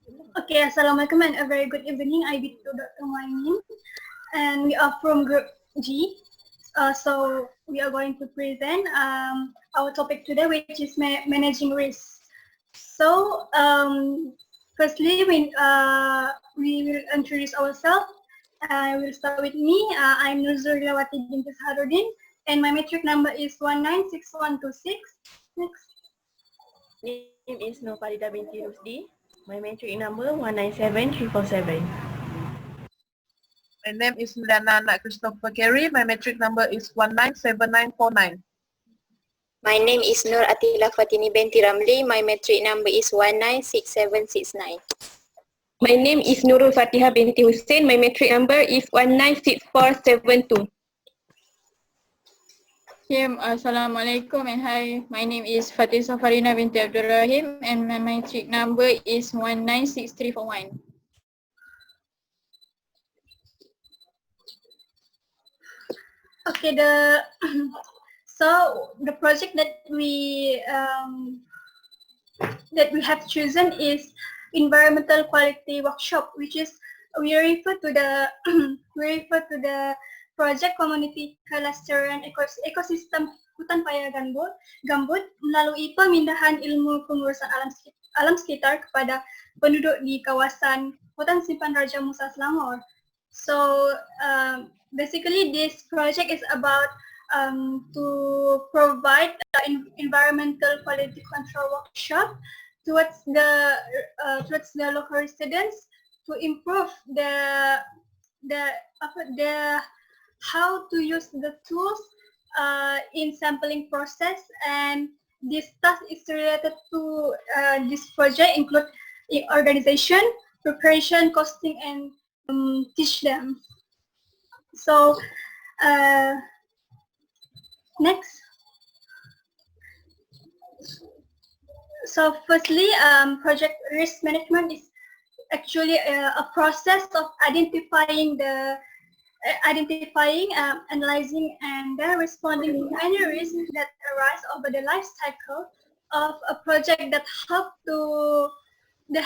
Okay, Assalamualaikum and a very good evening. I be to Dr. Muaimin and we are from Group G. So we are going to present our topic today, which is managing risk. So firstly, we will introduce ourselves. I will start with me. I'm Nuzulawati binti Saharudin, and my metric number is 196126. Next. Name is Nofarida binti Rusdi. My metric number 197347. My name is Mulyana Anak Christopher Carey. My metric number is 197949. My name is Nur Atila Fatini binti Ramli. My metric number is 196769. My name is Nurul Fatiha binti Hussein. My metric number is 196472. Assalamualaikum and hi, my name is Fatih Safarina binti Abdul Rahim and my metric number is 196341. Okay, so the project that we have chosen is environmental quality workshop, which is we refer to the project community kelestarian ekosistem hutan paya gambut melalui pemindahan ilmu pengurusan alam sekitar kepada penduduk di kawasan hutan simpan Raja Musa Selangor. So basically this project is about to provide environmental quality control workshop towards the local residents to improve the how to use the tools in sampling process, and this task is related to this project include organization, preparation, costing, and teach them. So next. So firstly, project risk management is actually a process of identifying, analyzing, and then responding to any risks that arise over the life cycle of a project that help the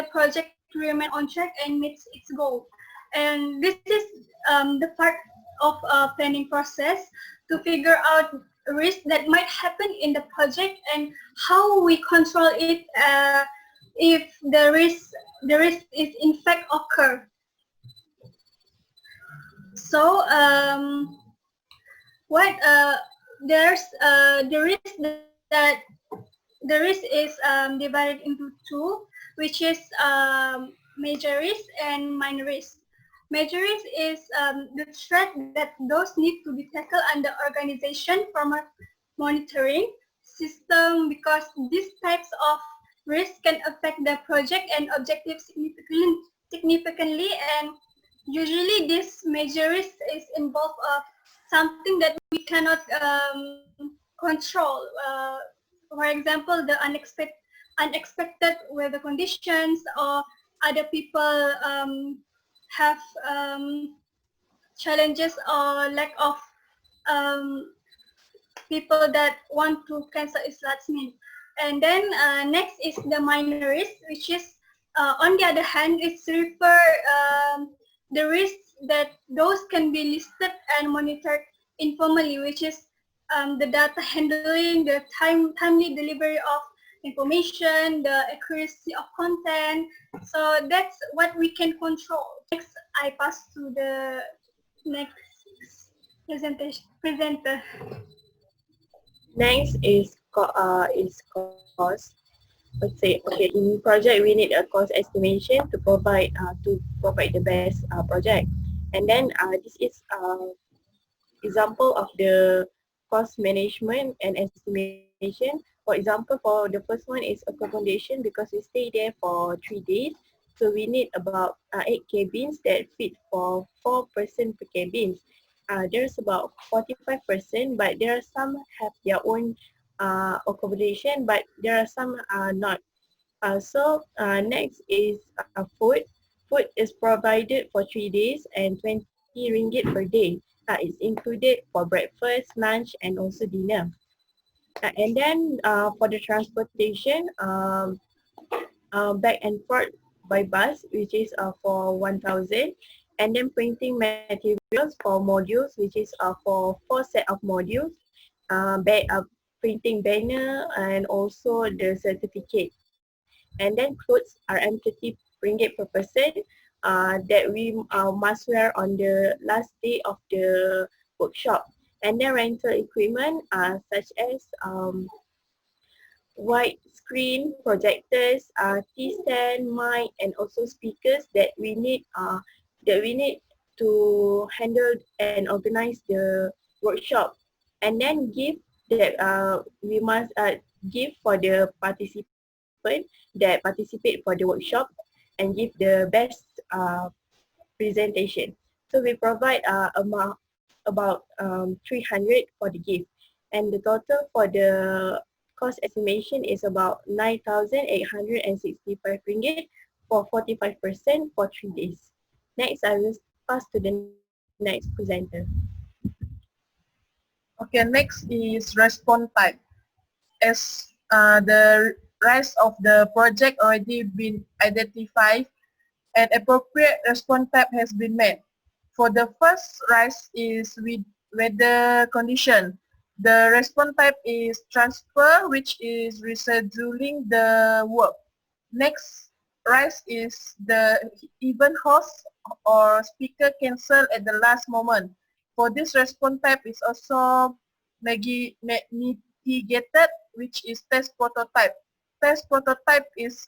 project to remain on track and meets its goal. And this is the part of planning process to figure out risk that might happen in the project and how we control it if the risk is in fact occur. So there's the risk is divided into two, which is major risk and minor risk. Major risk is the threat that those need to be tackled under organization from a monitoring system, because these types of risk can affect the project and objectives significantly, and usually this major risk is involved of something that we cannot control. For example, the unexpected weather conditions, or other people have challenges or lack of people that want to cancel its last minute. And then next is the minor risk, which is on the other hand, it's the risks that those can be listed and monitored informally, which is the data handling, the timely delivery of information, the accuracy of content. So that's what we can control. Next, I pass to the next presenter. Next is cost. Let's say, okay, in project we need a cost estimation to provide the best project, and then this is example of the cost management and estimation. For example, for the first one is accommodation, because we stay there for 3 days, so we need about 8 cabins that fit for 4 person per cabin. There's about 45%, but there are some have their own accommodation, but there are some not. So next is food. Food is provided for 3 days and 20 ringgit per day. It's included for breakfast, lunch, and also dinner. And then for the transportation, back and forth by bus, which is for 1,000, and then printing materials for modules, which is for 4 set of modules, printing banner and also the certificate. And then clothes are RM30 per person that we must wear on the last day of the workshop. And then rental equipment such as wide screen, projectors, T-stand, mic, and also speakers that we need to handle and organize the workshop. And then give that we must give for the participant that participate for the workshop and give the best presentation. So we provide about 300 for the gift, and the total for the cost estimation is about 9,865 ringgit for 45% for 3 days. Next, I will pass to the next presenter. Okay, next is response type. As the rest of the project already been identified, an appropriate response type has been made. For the first rise is with weather condition. The response type is transfer, which is rescheduling the work. Next rise is the event host or speaker cancel at the last moment. For this response type is also mitigated, which is test prototype. Test prototype is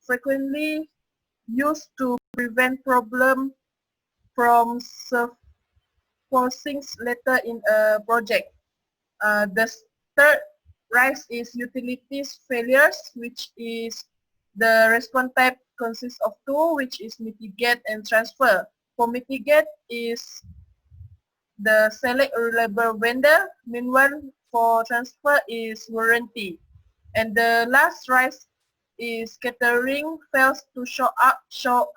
frequently used to prevent problem from surfacing later in a project. The third rise is utilities failures, which is the response type consists of two, which is mitigate and transfer. For mitigate is the select a reliable vendor. Meanwhile, for transfer is warranty. And the last rise is catering fails to show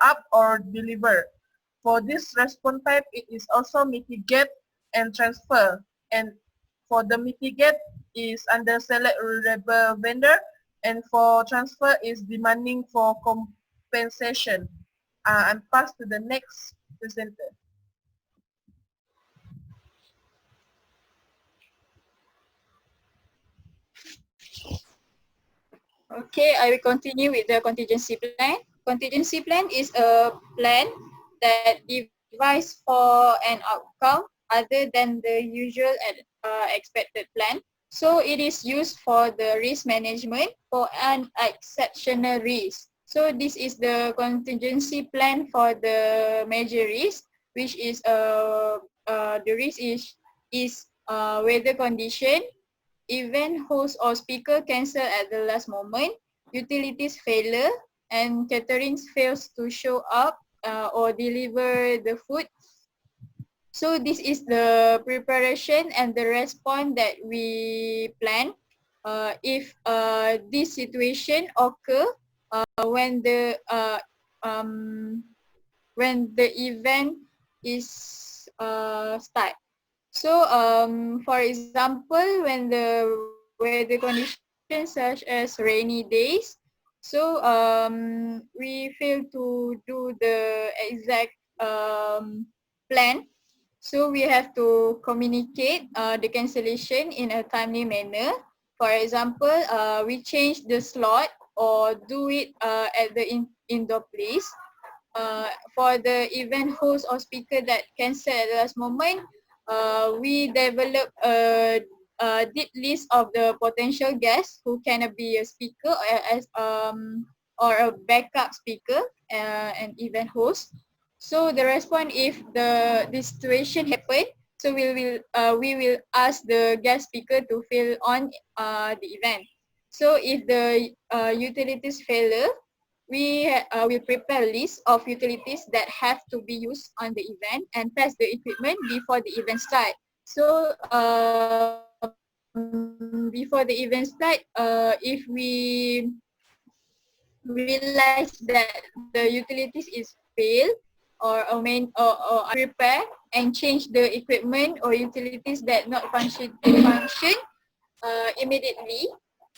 up or deliver. For this response type, it is also mitigate and transfer. And for the mitigate is under select reliable vendor, and for transfer is demanding for compensation. And pass to the next presenter. Okay, I will continue with the contingency plan. Contingency plan is a plan that devises for an outcome other than the usual expected plan. So it is used for the risk management for an exceptional risk. So this is the contingency plan for the major risk, which is the risk is weather condition, event host or speaker cancel at the last moment, utilities failure, and catering fails to show up or deliver the food. So this is the preparation and the response that we plan. If this situation occur when the event is start. So for example, when the weather conditions such as rainy days, so we fail to do the exact plan. So we have to communicate the cancellation in a timely manner. For example, we change the slot or do it at the indoor place. For the event host or speaker that cancel at the last moment, we develop a deep list of the potential guests who can be a speaker or a backup speaker, an event host. So the response if this situation happen, so we will ask the guest speaker to fill on the event. So if the utilities failure, we will prepare a list of utilities that have to be used on the event and test the equipment before the event start. So before the event start, if we realize that the utilities is failed or prepare and change the equipment or utilities that not function immediately.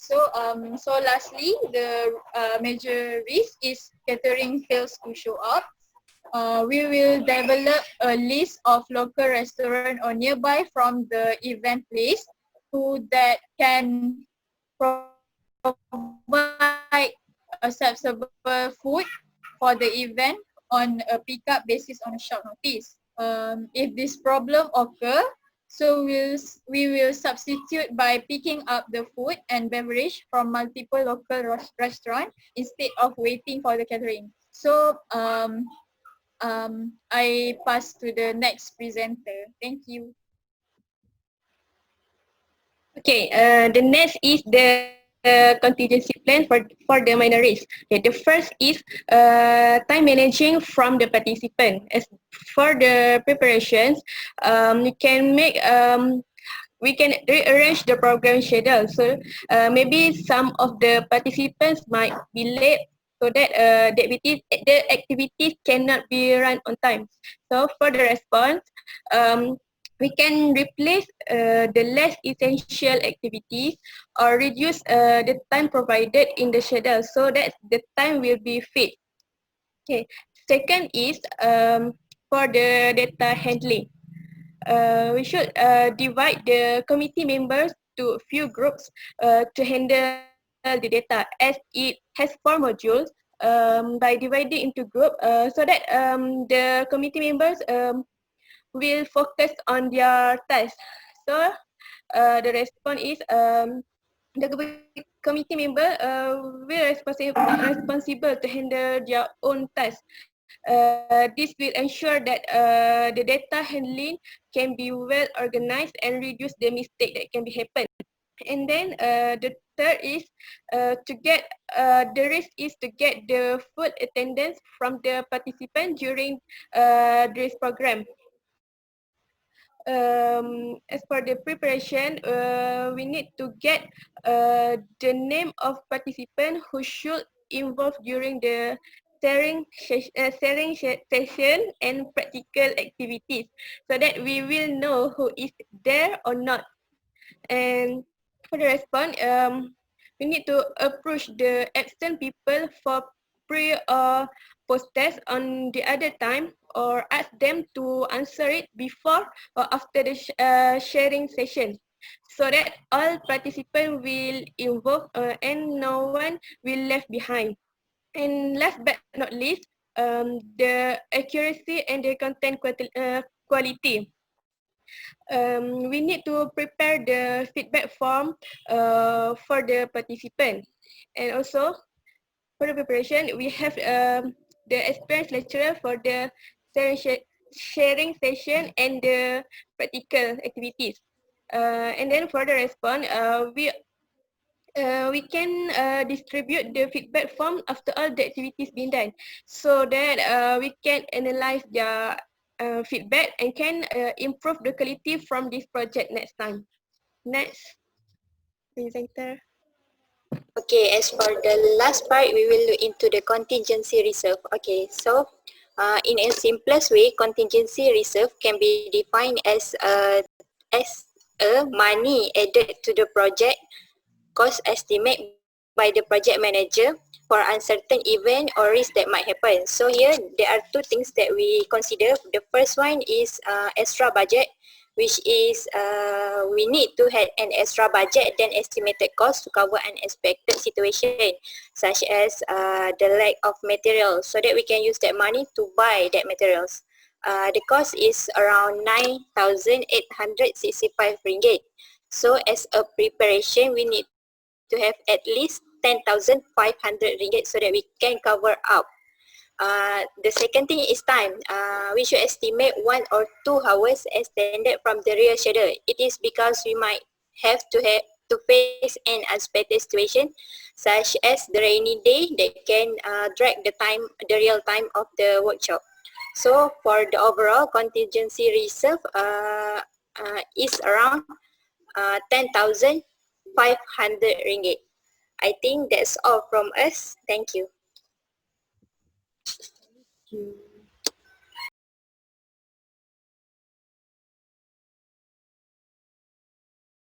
So lastly, the major risk is catering fails to show up. We will develop a list of local restaurant or nearby from the event place who that can provide acceptable food for the event on a pickup basis on a short notice. If this problem occur, so we will substitute by picking up the food and beverage from multiple local restaurant instead of waiting for the catering. So I pass to the next presenter. Thank you. Okay, the next is the contingency plan for the minor risk. Okay, the first is time managing from the participant. As for the preparations, you can make we can rearrange the program schedule. So maybe some of the participants might be late so that the activities cannot be run on time. So for the response, we can replace the less essential activities or reduce the time provided in the schedule so that the time will be fit. Okay. Second is for the data handling. We should divide the committee members to a few groups to handle the data as it has 4 modules by dividing into group so that the committee members will focus on their task. So the response is the committee member will responsible to handle their own task. This will ensure that the data handling can be well organized and reduce the mistake that can be happen. And then the third is the risk is to get the full attendance from the participant during this program. As for the preparation, we need to get the name of participant who should involve during the sharing session and practical activities so that we will know who is there or not. And for the response, we need to approach the absent people for pre or post test on the other time or ask them to answer it before or after the sharing session so that all participants will involve and no one will left behind. And last but not least, the accuracy and the content quality. We need to prepare the feedback form for the participant. And also, for the preparation, we have the experienced lecturer for the sharing session and the practical activities. And then for the response, we can distribute the feedback form after all the activities being done so that we can analyze their feedback and can improve the quality from this project next time. Next, presenter. Okay, as for the last part, we will look into the contingency reserve. Okay, so in a simplest way, contingency reserve can be defined as a money added to the project cost estimate by the project manager for uncertain event or risk that might happen. So here, there are two things that we consider. The first one is extra budget, which is we need to have an extra budget than estimated cost to cover unexpected situation, such as the lack of materials, so that we can use that money to buy that materials. The cost is around 9,865 ringgit. So as a preparation, we need to have at least 10,500 ringgit so that we can cover up. The second thing is time. We should estimate 1 or 2 hours extended from the real schedule. It is because we might have to face an unexpected situation, such as the rainy day that can drag the real time of the workshop. So for the overall contingency reserve is around 10,500 ringgit. I think that's all from us. Thank you. you.